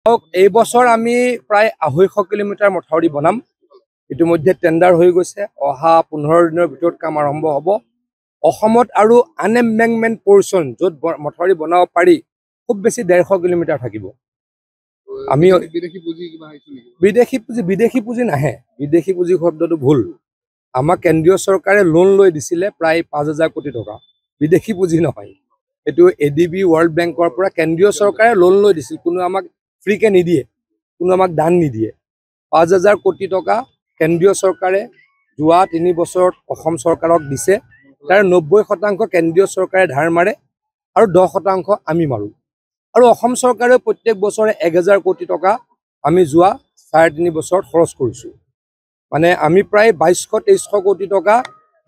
এই বছৰ আমি প্ৰায় 250 কিলোমিটাৰ মথাউৰি বনাম। ইতিমধ্যে টেন্ডাৰ হৈ গৈছে। অহা 15 দিনৰ ভিতৰত কাম আৰম্ভ হ'ব। অসমত আৰু আনএম্বেংকমেন্ট পৰ্চন য'ত মথাউৰি বনাব পাৰি খুব বেছি 150 কিলোমিটাৰ থাকিব। আমি বিদেশী পুঁজি নাহে। বিদেশী পুঁজি শব্দটো ভুল। আমাক কেন্দ্ৰীয় চৰকাৰে লোন লৈ দিছিলে প্ৰায় 5,000 কোটি টকা। বিদেশী পুঁজি নহয়, এইটো ADB ৱৰ্ল্ড বেংকৰ পৰা কেন্দ্ৰীয় চৰকাৰে লোন লৈ দিছিল। কোনো আমাক ফ্ৰীকে নিদিয়ে, কোনো আমাক দান নিদিয়ে। 5,000 কোটি টকা কেন্দ্ৰীয় চৰকাৰে যোৱা 3 বছৰত অসম চৰকাৰক দিছে। তাৰ 90% কেন্দ্ৰীয় চৰকাৰে ধাৰ মাৰে আৰু 10% আমি মাৰোঁ। আৰু অসম চৰকাৰেও প্ৰত্যেক বছৰে 1,000 কোটি টকা আমি যোৱা 3.5 বছৰত খৰচ কৰিছোঁ। মানে আমি প্ৰায় 2200-2300 কোটি টকা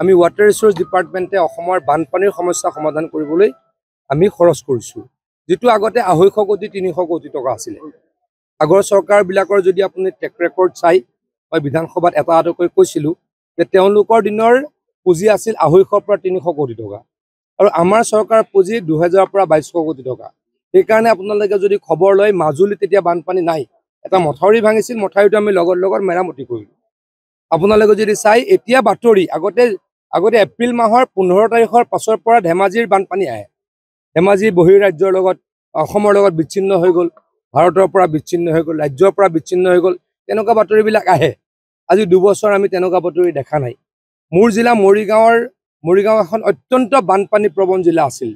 আমি ৱাটাৰ ৰিচোৰ্চ ডিপাৰ্টমেণ্টে অসমৰ বানপানীৰ সমস্যা সমাধান কৰিবলৈ আমি খৰচ কৰিছোঁ, যিটো আগতে 250 কোটি 300 কোটি টকা আছিলে। আগৰ চৰকাৰবিলাকৰ যদি আপুনি ট্ৰেক ৰেকৰ্ড চাই, মই বিধানসভাত এটা এটাকৈ কৈছিলোঁ যে তেওঁলোকৰ দিনৰ পুঁজি আছিল 250 পৰা 300 কোটি টকা আৰু আমাৰ চৰকাৰৰ পুঁজি 2000 পৰা 2200 কোটি টকা। সেইকাৰণে আপোনালোকে যদি খবৰ লয়, মাজুলীত তেতিয়া বানপানী নাই। এটা মথাউৰি ভাঙিছিল, মথাউৰিটো আমি লগত মেৰামতি কৰিলোঁ। আপোনালোকে যদি চাই এতিয়া বাতৰি, আগতে এপ্ৰিল মাহৰ 15 তাৰিখৰ পাছৰ পৰা ধেমাজিৰ বানপানী আহে। ধেমাজি বহিৰাজ্যৰ লগত অসমৰ লগত বিচ্ছিন্ন হৈ গ'ল, ভাৰতৰ পৰা বিচ্ছিন্ন হৈ গ'ল, ৰাজ্যৰ পৰা বিচ্ছিন্ন হৈ গ'ল, তেনেকুৱা বাতৰিবিলাক আহে। আজি 2 বছৰ আমি তেনেকুৱা বাতৰি দেখা নাই। মোৰ জিলা মৰিগাঁও এখন অত্যন্ত বানপানী প্ৰৱণ জিলা আছিল।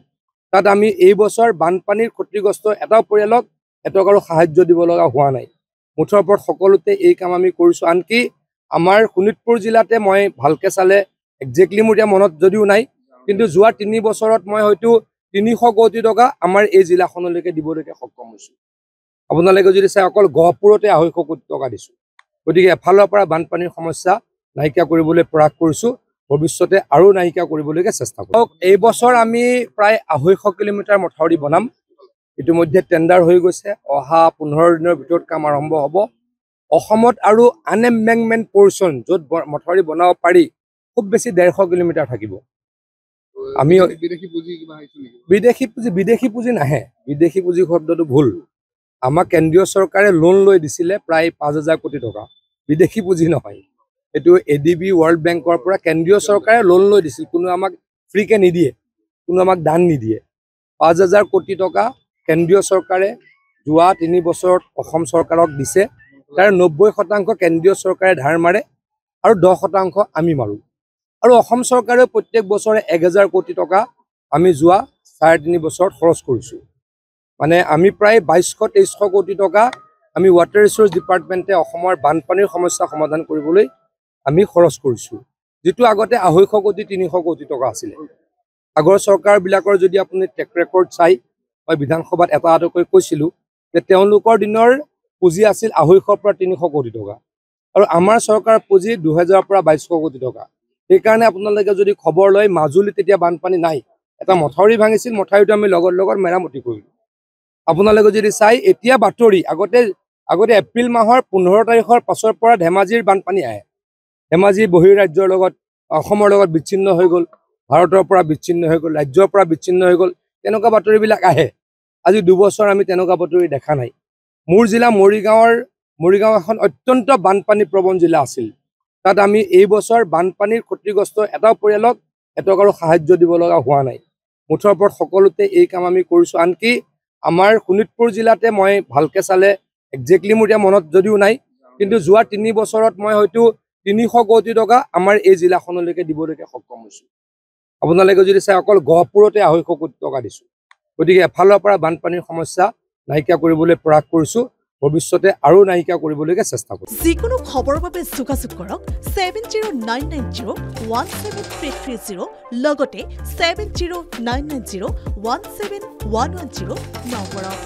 তাত আমি এই বছৰ বানপানীৰ ক্ষতিগ্ৰস্ত এটা পৰিয়ালক এটকাৰো সাহায্য দিব লগা হোৱা নাই। মুঠৰ ওপৰত সকলোতে এই কাম আমি কৰিছোঁ। আনকি আমাৰ শোণিতপুৰ জিলাতে মই ভালকৈ চালে একজেক্টলি মোৰ এতিয়া মনত যদিও নাই, কিন্তু যোৱা 3 বছৰত মই হয়তো 300 কোটি টকা আমাৰ এই জিলাখনলৈকে দিবলৈকে সক্ষম হৈছোঁ। আপোনালোকে যদি চাই অকল গহপুৰতে 250 কোটি টকা দিছোঁ। গতিকে এফালৰ পৰা বানপানীৰ সমস্যা নাইকিয়া কৰিবলৈ প্ৰয়াস কৰিছোঁ, ভৱিষ্যতে আৰু নাইকিয়া কৰিবলৈকে চেষ্টা কৰিম। এই বছৰ আমি প্ৰায় 250 কিলোমিটাৰ মথাউৰি বনাম। ইতিমধ্যে টেন্ডাৰ হৈ গৈছে। অহা 15 দিনৰ ভিতৰত কাম আৰম্ভ হ'ব। অসমত আৰু আনএম্বেংকমেন্ট পৰ্চন য'ত মথাউৰি বনাব পাৰি খুব বেছি 150 কিলোমিটাৰ থাকিব। আমি বিদেশী পুঁজি নাহে। বিদেশী পুঁজি শব্দটো ভুল। আমাক কেন্দ্ৰীয় চৰকাৰে লোন লৈ দিছিলে প্ৰায় 5,000 কোটি টকা। বিদেশী পুঁজি নহয়, এইটো ADB ৱৰ্ল্ড বেংকৰ পৰা কেন্দ্ৰীয় চৰকাৰে লোন লৈ দিছিল। কোনো আমাক ফ্ৰীকে নিদিয়ে, কোনো আমাক দান নিদিয়ে। 5,000 কোটি টকা কেন্দ্ৰীয় চৰকাৰে যোৱা 3 বছৰত অসম চৰকাৰক দিছে। তাৰ 90% কেন্দ্ৰীয় চৰকাৰে ধাৰ মাৰে আৰু 10% আমি মাৰোঁ। আৰু অসম চৰকাৰেও প্ৰত্যেক বছৰে 1,000 কোটি টকা আমি যোৱা 3.5 বছৰত খৰচ কৰিছোঁ। মানে আমি প্ৰায় 2200-2300 কোটি টকা আমি ৱাটাৰ ৰিচোৰ্চ ডিপাৰ্টমেণ্টে অসমৰ বানপানীৰ সমস্যা সমাধান কৰিবলৈ আমি খৰচ কৰিছোঁ, যিটো আগতে 250 কোটি 300 কোটি টকা আছিলে। আগৰ চৰকাৰবিলাকৰ যদি আপুনি ট্ৰেক ৰেকৰ্ড চাই, মই বিধানসভাত এটা এটাকৈ কৈছিলোঁ যে তেওঁলোকৰ দিনৰ পুঁজি আছিল 250 পৰা 300 কোটি টকা আৰু আমাৰ চৰকাৰৰ পুঁজি 2000 পৰা 2200 কোটি টকা। সেইকাৰণে আপোনালোকে যদি খবৰ লয়, মাজুলীত তেতিয়া বানপানী নাই। এটা মথাউৰি ভাঙিছিল, মথাউৰিটো আমি লগত মেৰামতি কৰিলোঁ। আপোনালোকে যদি চাই এতিয়া বাতৰি, আগতে এপ্ৰিল মাহৰ 15 তাৰিখৰ পাছৰ পৰা ধেমাজিৰ বানপানী আহে। ধেমাজি বহিৰাজ্যৰ লগত অসমৰ লগত বিচ্ছিন্ন হৈ গ'ল, ভাৰতৰ পৰা বিচ্ছিন্ন হৈ গ'ল, ৰাজ্যৰ পৰা বিচ্ছিন্ন হৈ গ'ল, তেনেকুৱা বাতৰিবিলাক আহে। আজি 2 বছৰ আমি তেনেকুৱা বাতৰি দেখা নাই। মোৰ জিলা মৰিগাঁও এখন অত্যন্ত বানপানী প্ৰৱণ জিলা আছিল। তাত আমি এই বছৰ বানপানীৰ ক্ষতিগ্ৰস্ত এটা পৰিয়ালক এটকাৰো সাহায্য দিব লগা হোৱা নাই। মুঠৰ ওপৰত সকলোতে এই কাম আমি কৰিছোঁ। আনকি আমাৰ শোণিতপুৰ জিলাতে মই ভালকৈ চালে একজেক্টলি মোৰ এতিয়া মনত যদিও নাই, কিন্তু যোৱা 3 বছৰত মই হয়তো 300 কোটি টকা আমাৰ এই জিলাখনলৈকে দিবলৈকে সক্ষম হৈছোঁ। আপোনালোকে যদি চাই অকল গহপুৰতে 250 কোটি টকা দিছোঁ। গতিকে এফালৰ পৰা বানপানীৰ সমস্যা নাইকিয়া কৰিবলৈ প্ৰয়াস কৰিছোঁ, ভৱিষ্যতে আৰু নাইকিয়া কৰিবলৈকে চেষ্টা কৰিম। যিকোনো খবৰৰ বাবে যোগাযোগ কৰক 7099017330 লগতে 7099017110 নম্বৰত।